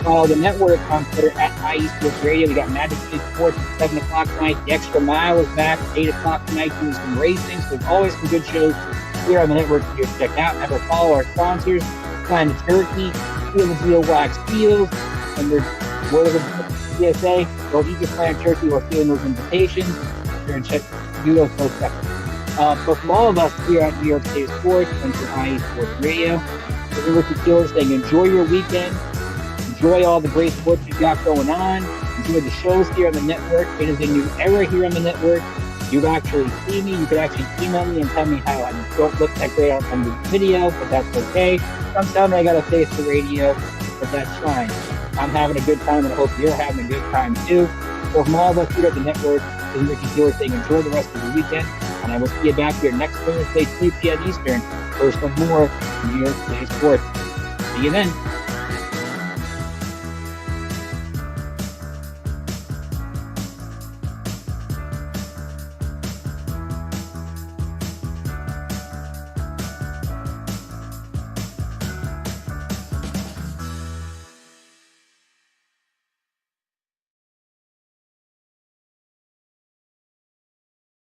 Follow the network on Twitter at IE Sports Radio. We got Magic City Sports at 7 o'clock tonight. The Extra Mile is back at 8 o'clock tonight doing some racing. So there's always some good shows here on the network for you to check out. Remember, follow our sponsors, Planet Turkey, Seal the Deal Wax Seals, and there's word of the PSA. Go eat your Planet Turkey while feeling those invitations. You're going to check do those folks separately. But from all of us here at New York State Sports and from IE Sports Radio, this is Ricky Keeler saying enjoy your weekend. Enjoy all the great sports you've got going on. Enjoy the shows here on the network. It is a new era here on the network. You can actually see me. You can actually email me and tell me how I don't look that great on the video, but that's okay. Sometimes I got to face the radio, but that's fine. I'm having a good time, and I hope you're having a good time too. So from all of us here at the network, this is Ricky Keeler saying enjoy the rest of the weekend, and I will see you back here next Thursday, 3 p.m. Eastern, for some more New York State Sports. See you then.